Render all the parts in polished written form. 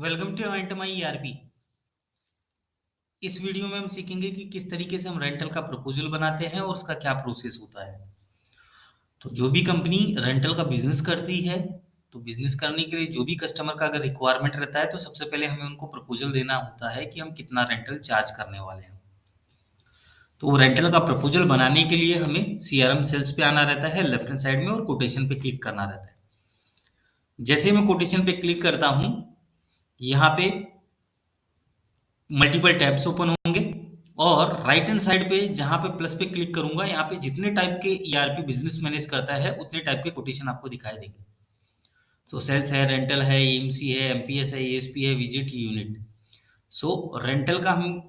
Welcome to int my ERP. इस video में हम सीखेंगे कि किस तरीके से हम रेंटल का प्रपोजल बनाते हैं और उसका क्या प्रोसेस होता है। तो जो भी कंपनी रेंटल का बिजनेस करती है, तो बिजनेस करने के लिए जो भी कस्टमर का अगर रिक्वायरमेंट रहता है, तो सबसे पहले हमें उनको प्रपोजल देना होता है कि हम कितना रेंटल चार्ज करने वाले हैं। तो वो रेंटल का प्रपोजल बनाने के लिए हमें सीआरएम सेल्स पे आना रहता है लेफ्ट हैंड साइड में, और कोटेशन पे क्लिक करना रहता है। जैसे मैं कोटेशन पे क्लिक करता हूँ, यहाँ पे मल्टीपल टैब्स ओपन होंगे और राइट हैंड साइड पे जहां पे प्लस पे क्लिक करूंगा, यहाँ पे जितने टाइप के ईआरपी बिजनेस मैनेज करता है उतने टाइप के कोटेशन आपको दिखाई देंगे। सो सेल्स है, रेंटल है, एएमसी है, एमपीएस है, एएसपी है, विजिट यूनिट। सो रेंटल का हम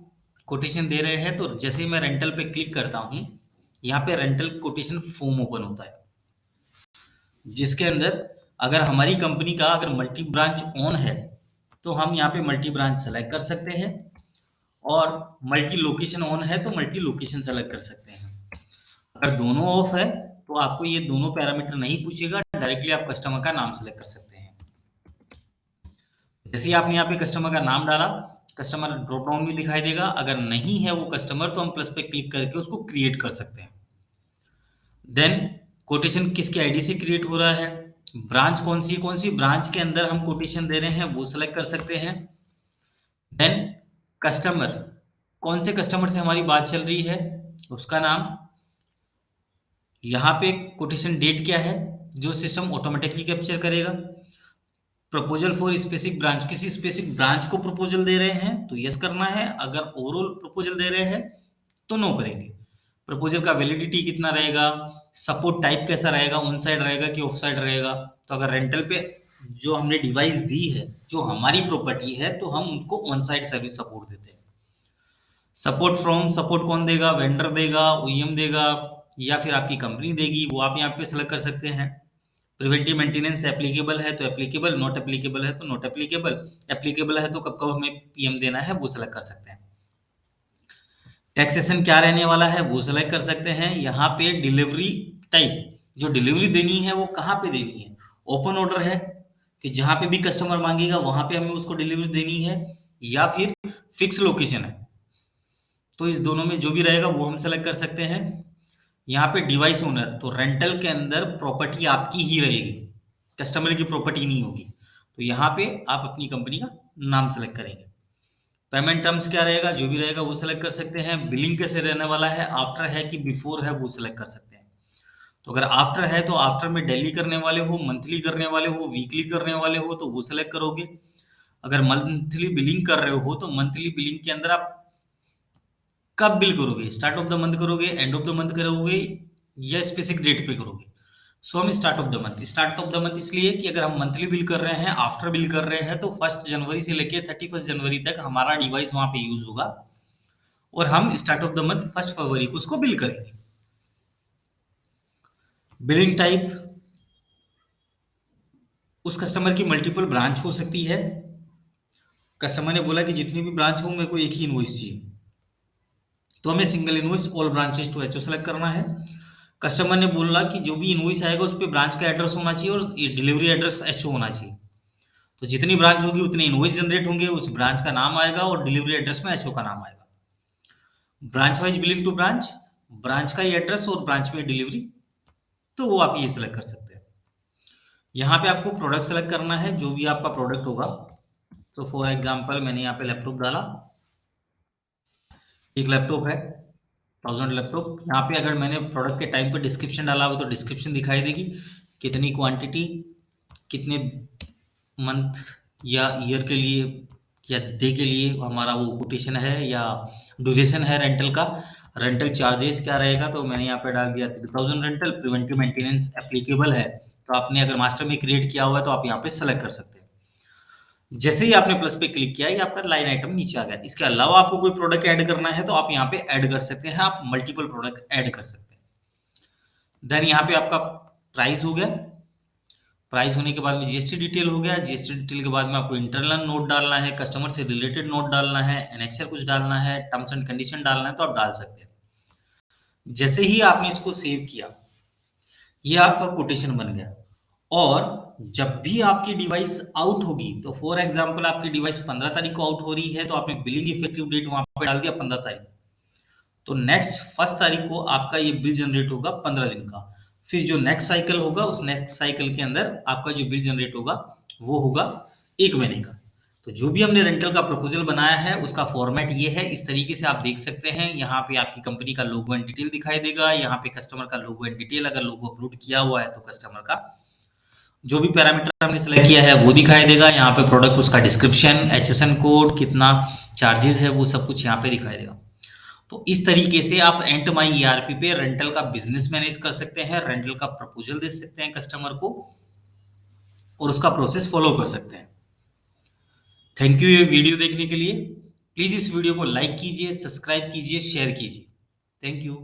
कोटेशन दे रहे हैं, तो जैसे ही मैं रेंटल पे क्लिक करता हूँ, यहाँ पे रेंटल कोटेशन फॉर्म ओपन होता है, जिसके अंदर अगर हमारी कंपनी का अगर मल्टी ब्रांच ऑन है तो हम यहाँ पे मल्टी ब्रांच सेलेक्ट कर सकते हैं, और मल्टी लोकेशन ऑन है तो मल्टी लोकेशन सेलेक्ट कर सकते हैं। अगर दोनों ऑफ है तो आपको ये दोनों पैरामीटर नहीं पूछेगा, डायरेक्टली आप कस्टमर का नाम सेलेक्ट कर सकते हैं। जैसे ही आपने यहाँ पे कस्टमर का नाम डाला, कस्टमर ड्रॉप डाउन भी दिखाई देगा। अगर नहीं है वो कस्टमर, तो हम प्लस पे क्लिक करके उसको क्रिएट कर सकते हैं। देन कोटेशन किसकी आईडी से क्रिएट हो रहा है, ब्रांच कौन सी ब्रांच के अंदर हम कोटेशन दे रहे हैं वो सेलेक्ट कर सकते हैं। देन कस्टमर, कौन से कस्टमर से हमारी बात चल रही है उसका नाम। यहाँ पे कोटेशन डेट क्या है जो सिस्टम ऑटोमेटिकली कैप्चर करेगा। प्रपोजल फॉर स्पेसिफिक ब्रांच, किसी स्पेसिफिक ब्रांच को प्रपोजल दे रहे हैं तो यस करना है, अगर ओवरऑल प्रपोजल दे रहे हैं तो नो करेंगे। प्रपोजल का वैलिडिटी कितना रहेगा, सपोर्ट टाइप कैसा रहेगा, ऑन साइड रहेगा कि ऑफ साइड रहेगा। तो अगर रेंटल पे जो हमने डिवाइस दी है, जो हमारी प्रॉपर्टी है, तो हम उनको ऑन साइड सर्विस सपोर्ट देते हैं। सपोर्ट फ्रॉम, सपोर्ट कौन देगा, वेंडर देगा, ओईएम देगा, या फिर आपकी कंपनी देगी, वो आप यहाँ पे सेलेक्ट कर सकते हैं। प्रिवेंटिव मेंटेनेंस एप्लीकेबल है तो एप्लीकेबल, नॉट एप्लीकेबल है तो नॉट एप्लीकेबल। एप्लीकेबल है तो कब कब हमें पीएम देना है वो सेलेक्ट कर सकते हैं। टैक्सेशन क्या रहने वाला है वो सेलेक्ट कर सकते हैं। यहाँ पे डिलीवरी टाइप, जो डिलीवरी देनी है वो कहाँ पे देनी है। ओपन ऑर्डर है कि जहाँ पे भी कस्टमर मांगेगा वहां पे हमें उसको डिलीवरी देनी है, या फिर फिक्स लोकेशन है। तो इस दोनों में जो भी रहेगा वो हम सेलेक्ट कर सकते हैं। यहाँ पे डिवाइस ओनर, तो रेंटल के अंदर प्रॉपर्टी आपकी ही रहेगी, कस्टमर की प्रॉपर्टी नहीं होगी। तो यहाँ पे आप अपनी कंपनी का नाम सेलेक्ट करेंगे। पेमेंट टर्म्स क्या रहेगा, जो भी रहेगा वो सेलेक्ट कर सकते हैं। बिलिंग कैसे रहने वाला है, आफ्टर है कि बिफोर है वो सेलेक्ट कर सकते हैं। तो अगर आफ्टर है तो आफ्टर में डेली करने वाले हो, मंथली करने वाले हो, वीकली करने वाले हो तो वो सेलेक्ट करोगे। अगर मंथली बिलिंग कर रहे हो तो मंथली बिलिंग के अंदर आप कब बिल करोगे, स्टार्ट ऑफ द मंथ करोगे, एंड ऑफ द मंथ करोगे, या स्पेसिफिक डेट पे करोगे। सो हम start of the month, start of the month इसलिए कि अगर हम मंथली बिल कर रहे हैं, आफ्टर बिल कर रहे हैं, तो 1 जनवरी से लेके 31 जनवरी तक हमारा डिवाइस वहां पे यूज होगा, और हम स्टार्ट ऑफ द मंथ 1 फरवरी को उसको बिल करेंगे। बिलिंग टाइप, उस कस्टमर की मल्टीपल ब्रांच हो सकती है। कस्टमर ने बोला कि जितनी भी ब्रांच हो मेरे को एक ही इनवॉइस चाहिए, तो हमें single invoice all branches to HO select करना है। कस्टमर ने बोला कि जो भी इनवॉइस आएगा उस पे ब्रांच का एड्रेस होना चाहिए और डिलीवरी एड्रेस एचओ होना चाहिए। तो जितनी ब्रांच होगी उतने इनवॉइस जनरेट होंगे, उस ब्रांच का नाम आएगा और डिलीवरी एड्रेस में एचओ का नाम आएगा। Branch wise billing to branch, branch का ही एड्रेस और ब्रांच में डिलीवरी, तो वो आप ये सेलेक्ट कर सकते हैं। यहाँ पे आपको प्रोडक्ट सेलेक्ट करना है, जो भी आपका प्रोडक्ट होगा। तो फॉर एग्जाम्पल मैंने यहाँ पे लैपटॉप डाला, एक लैपटॉप है 1000 लैपटॉप। यहाँ पे अगर मैंने प्रोडक्ट के टाइम पे डिस्क्रिप्शन डाला हो तो डिस्क्रिप्शन दिखाई देगी, कितनी क्वांटिटी, कितने मंथ या ईयर के लिए या डे के लिए हमारा वो कोटेशन है, या ड्यूरेशन है रेंटल का, रेंटल चार्जेस क्या रहेगा। तो मैंने यहाँ पे डाल दिया 3000 रेंटल, प्रिवेंटिव मेंटेनेंस एप्लीकेबल है। तो आपने अगर मास्टर में क्रिएट किया हुआ है तो आप यहाँ पे सेलेक्ट कर सकते हैं। जैसे ही आपने प्लस पे क्लिक किया, ये आपका लाइन आइटम नीचे आ गया। इसके अलावा आपको कोई प्रोडक्ट ऐड करना है तो आप यहाँ पे ऐड कर सकते हैं, आप मल्टीपल प्रोडक्ट ऐड कर सकते हैं। देन यहाँ पे आपका प्राइस हो गया, प्राइस होने के बाद में जीएसटी डिटेल हो गया। जीएसटी डिटेल के बाद में आपको इंटरनल नोट डालना है, कस्टमर से रिलेटेड नोट डालना है, एनेक्सर कुछ डालना है, टर्म्स एंड कंडीशन डालना है, तो आप डाल सकते हैं। जैसे ही आपने इसको सेव किया, ये आपका कोटेशन बन गया। और जब भी आपकी डिवाइस आउट होगी, तो फॉर एग्जांपल आपकी डिवाइस 15 तारीख को आउट हो रही है, तो आपने बिलिंग इफेक्टिव डेट वहां पे डाल दिया 15 तारीख, तो नेक्स्ट 1 तारीख को आपका ये बिल जनरेट होगा 15 दिन का। फिर जो नेक्स्ट साइकिल होगा, उस नेक्स्ट साइकिल के अंदर आपका जो बिल जनरेट होगा वो होगा 1 महीने का। तो जो भी हमने रेंटल का प्रपोजल बनाया है उसका फॉर्मेट ये है, इस तरीके से आप देख सकते हैं। यहाँ पे आपकी कंपनी का लोगो एंड डिटेल दिखाई देगा, यहाँ पे कस्टमर का लोगो एंड डिटेल, अगर लोगो अपलोड किया हुआ है तो कस्टमर का जो भी पैरामीटर हमने सेलेक्ट किया है वो दिखाई देगा। यहाँ पे प्रोडक्ट, उसका डिस्क्रिप्शन, एचएसएन कोड, कितना चार्जेस है, वो सब कुछ यहाँ पे दिखाई देगा। तो इस तरीके से आप एंट माई ईआरपी पे रेंटल का बिजनेस मैनेज कर सकते हैं, रेंटल का प्रपोजल दे सकते हैं कस्टमर को और उसका प्रोसेस फॉलो कर सकते हैं। थैंक यू ये वीडियो देखने के लिए। प्लीज इस वीडियो को लाइक कीजिए, सब्सक्राइब कीजिए, शेयर कीजिए। Thank you.